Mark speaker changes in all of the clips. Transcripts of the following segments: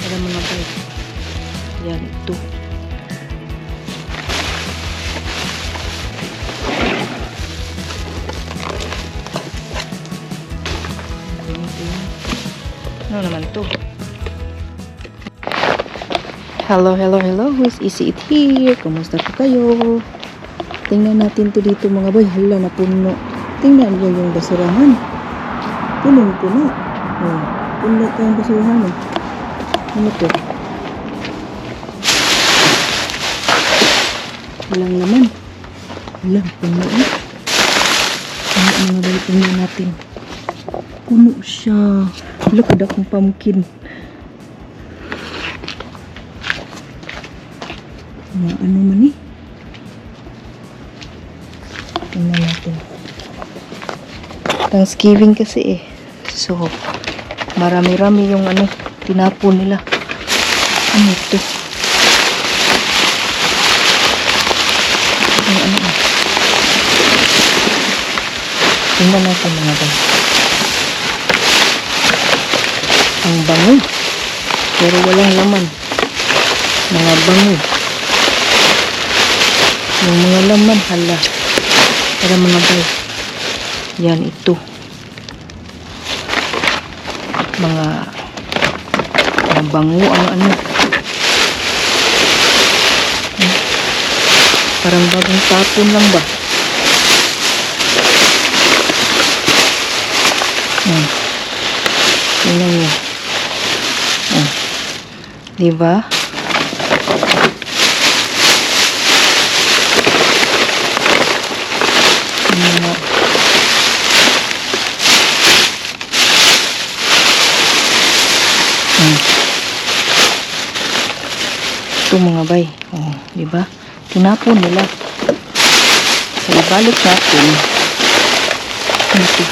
Speaker 1: Para mga bike. Yan, ito. Ano naman to? Hello. Who's Easy It here? Kumusta po kayo? Tingnan natin to dito mga boy. Hala, na puno. Tingnan nyo yung basurahan. Punong-puno. Oh, puno pa yung basurahan. Eh. Ano to? Walang naman. Walang puno. Ano mga boy, tingnan natin. Puno siya. Look at akong pumpkin. Ano man eh. Tingnan natin. Thanksgiving kasi eh. So, marami-rami yung tinapon nila. Ano ito? Ano. Tingnan natin mga guys. Ang bango. Pero walang laman. Mga bango. Yung mga laman, hala. Para mga guys. Yan, ito. Mga bango, ano. Parang bagong tapon lang ba? Tingnan nyo. Diba? Ito mga bay. Oh, diba? Tinapon nila. So, ibalik natin. Ito.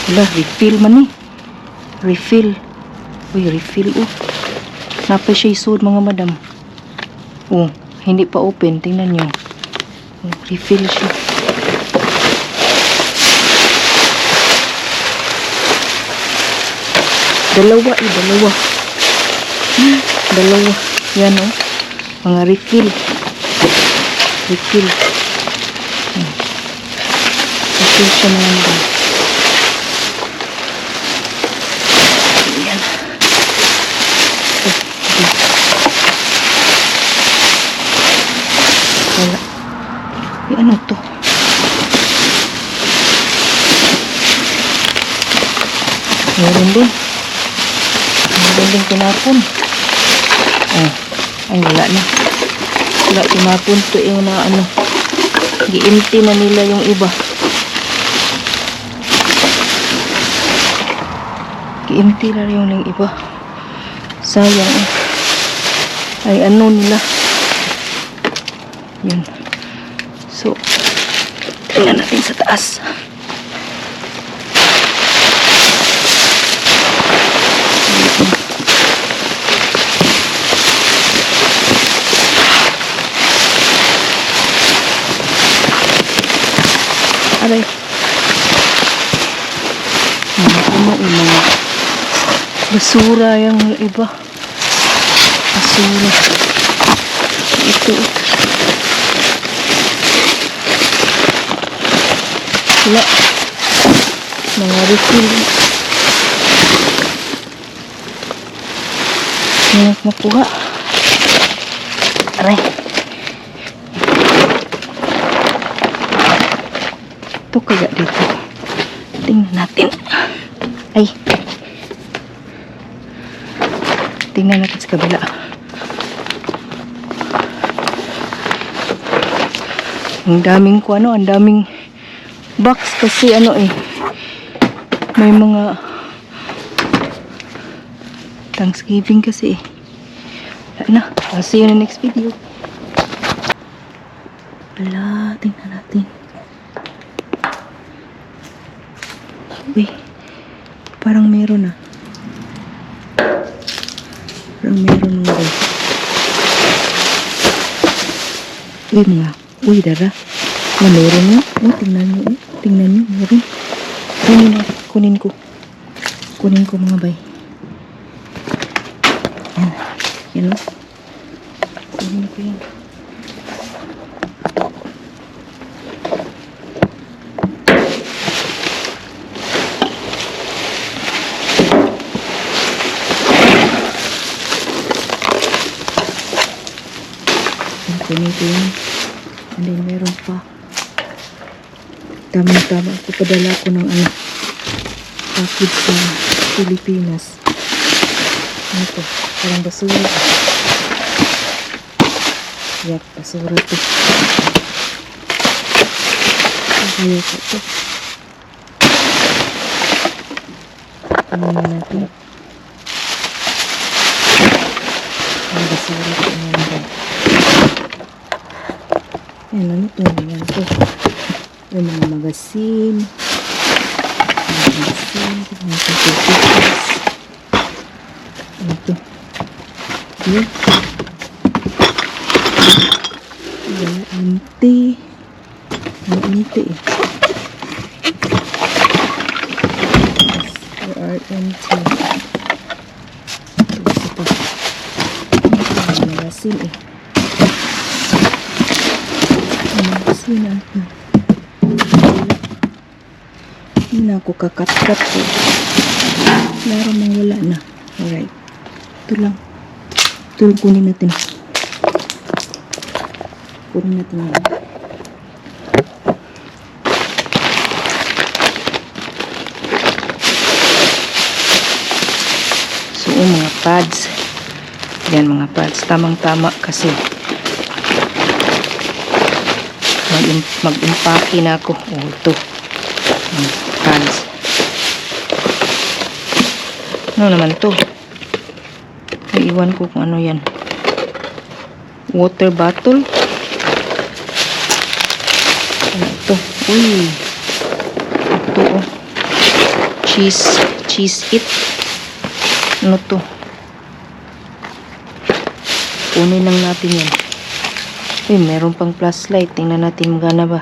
Speaker 1: Wala, refill man eh. Refill. Uy, refill oh. Napa siya isod mga madam. Oh, hindi pa open. Tingnan nyo. Oh, refill siya. Dalawa. Dalawa. Yan oh. Mga refill. Refill siya mga madam. Wala. Ano to? Meron din tinapon. Oh, ay wala na. Wala tinapon to yung na gi-empty na nila yung iba. Gi-empty na yung iba. Sayang eh. Ay ano nila. Yun. So, tingnan natin sa taas. Aray. Mga basura yung iba. Basura. Ito. Wala. Mga refill. Mga makuha. Aray. Ito kaya dito. Tingnan natin. Ay. Tingnan natin sa kabila. Ang daming ang daming box kasi may mga Thanksgiving kasi eh. Na, I'll see you in the next video. Wala, tingnan natin. Uy, parang meron Parang meron mga guys. Uy, dara. Na meron nga. Tingnan nyo, meron. Kunin ko. Kunin ko mga bay. Yan. Yan o. Kunin ko yan. Kunin ko yan. And then meron pa. Tama-tama. Ipadala ko ng package sa Pilipinas. Ano to? Parang basura. Yak, basura to. Kaya ko to. Ano na natin? Ang basura to. Yan, ano to? Yan to. Yung mga magasin. Ito. Yan. Inti. Inti eh. RNT. Ito. Magasin eh. Magasin natin. Hindi na ako kakat-kat ko. Laro nang wala na. Alright. Ito lang. Ito lang kunin natin. Kunin natin yan. So, mga pads. Yan mga pads. Tamang-tama kasi mag-impake na ako. Oh, ito. Pads. Ano naman to? Iwan ko kung ano yan. Water bottle. Ano ito? Uy. Ito oh. Cheese it. Ano to? Kunin lang natin yan. Uy, meron pang flashlight. Tingnan natin magana ba.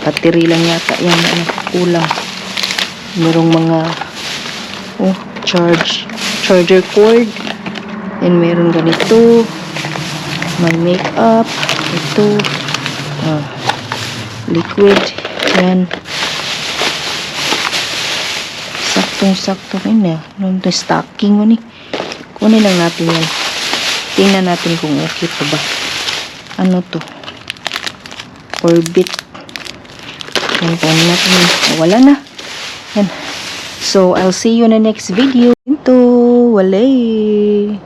Speaker 1: Battery lang yata yan. Kulang. Merong mga charger cord. Then meron ganito. May makeup. Ito. Liquid. Yan. Saktong-sakto rin na. Nung stocking mo ni. Kunin lang natin yan. Tingnan natin kung okay pa ba. Ano to? Orbit. Yan, kunin natin yan. Wala na. Yan. So, I'll see you in the next video. Ito. Walay.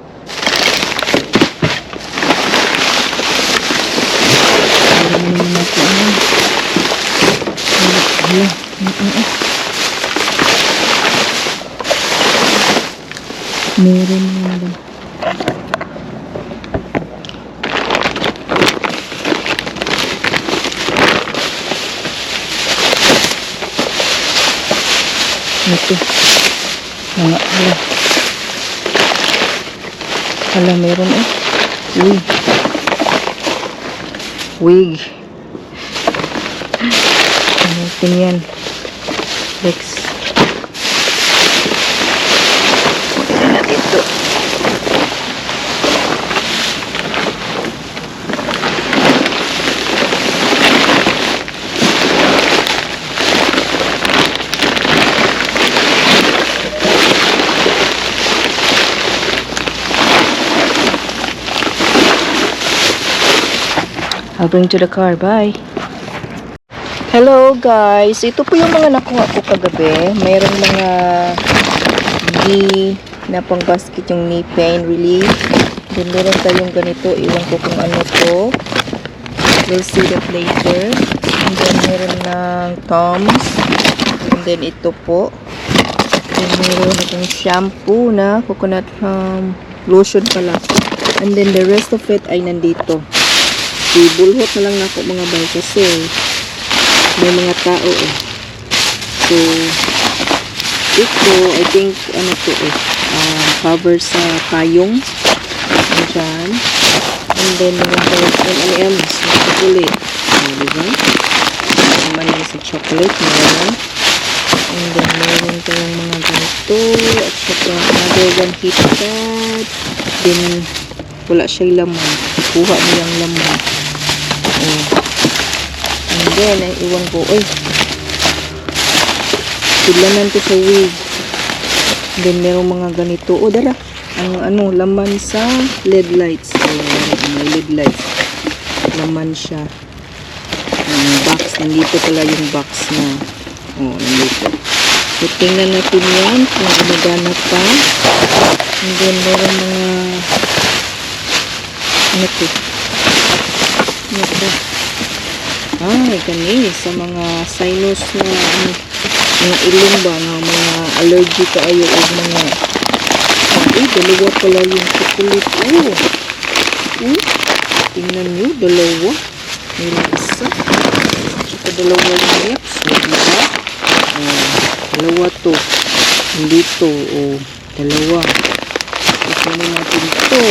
Speaker 1: Meron na ba? Ito. Mga hala, meron eh. Wig. Ano yan? Lex. Pwede na dito. I'll bring to the car. Bye. Hello guys. Ito po yung mga nakuha ko kagabi. Mayroong mga knee na pang basket, yung knee pain relief. Then meron tayong ganito. Iwan ko kung ano to. We'll see that later. And then meron ng Toms. And then ito po. Then meron itong shampoo na coconut lotion pala. And then the rest of it ay nandito. Ibulhot na lang na ako mga bay kasi may mga tao eh. So, ito, I think, ano to eh, cover sa payong. Diyan. And then, meron tayong M&M's na chocolate. Diba? Naman yung sa chocolate, meron. And then, meron tayong mga ganito. ito. At saka another one KitKat. Then, wala siyang laman. Kuha nilang laman. Oh. And then, ay iwan ko. Ay, tidlanan ko sa wig. Then, merong mga ganito. O, dala. Ang laman sa LED lights. May LED lights. Laman siya. Box. Nandito pala yung box na. O, nandito. So, tingnan natin yan. Kung gumagana pa. And then, meron mga ano to? Ano to? Ay, kani. Sa mga sinus na mga ilong ba na mga allergy kaayo o mga dalawa pala yung chocolate. Tingnan nyo, dalawa. Mayroon isa. Saka dalawa yung lips. Diba? Dalawa to. Dito. Dalawa. Ikunin natin ito.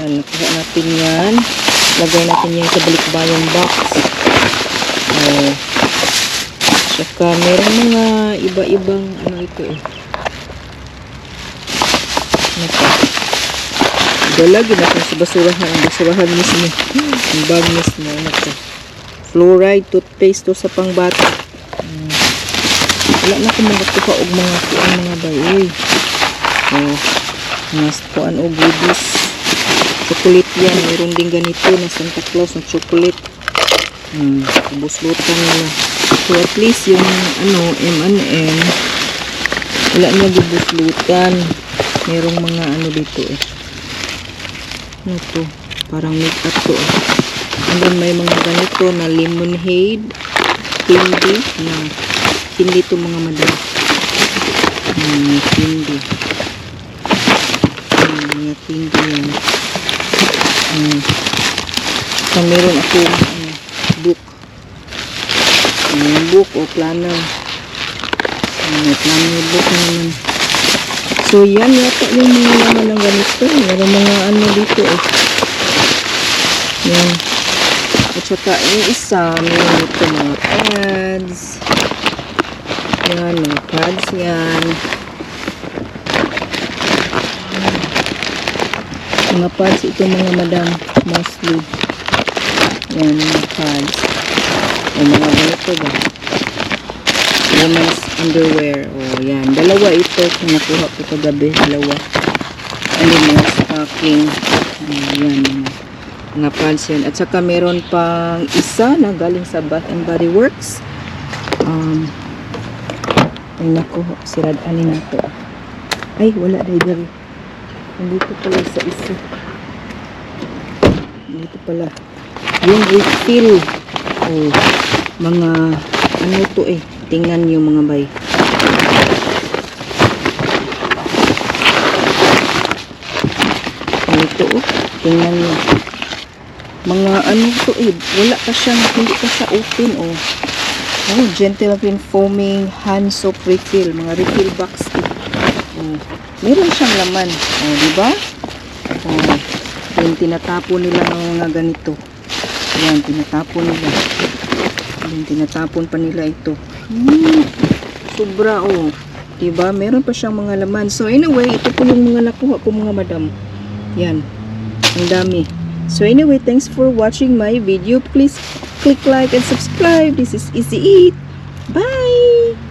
Speaker 1: Nakuha natin yan. Lagay natin yan sa balikbayang box. Saka meron mga iba-ibang ano ito dalagin natin sa basurahan. Ang basurahan mismo. Ang bag mismo. Fluoride toothpaste to sa pangbata. Wala na akong magkuha og mga bayoy. Mas kuan o goodies. Chocolate yan. Mayroon din ganito na Santa Claus na chocolate. Buslutan nila. So at least yung M&M wala niya bubuslutan. Merong mga dito ano to? Parang make-up to And then may mga ganito na lemonade candy na hindi to mga madam. Candy. Mga candy yan. So meron ako book. Book o planner. May planner book naman. So yan yata yung mga laman ng ganito. Meron mga dito Yan. At saka yung isa, meron ito mga pads. Yan, mga pads yan. Mga pads ito mga madam. Mostly. Yan, mga pads. O mga ganito ba? Women's underwear. O yan. Dalawa ito. Nakuha ko kagabi. Dalawa. And then mga stocking. Yan. Mga pads yan. At saka meron pang isa na galing sa Bath and Body Works. Ay naku. Siradan na ito. Ay wala dahil. Nandito pala sa isa. Nandito pala. Yung refill. Mga to tingnan nyo mga bay. Ito tingnan nyo. Mga to wala pa siyang, hindi pa siya open Gentle Green Foaming Hand Soap Refill. Mga refill box meron siyang laman. Diba? Yung tinatapon nila ng mga ganito. Yan, tinatapon nila. Yung tinatapon pa nila ito. Sobra diba? Meron pa siyang mga laman. So anyway, ito po yung mga nakuha ko mga madam. Yan. Ang dami. So anyway, thanks for watching my video. Please click like and subscribe. This is Easy Eat. Bye!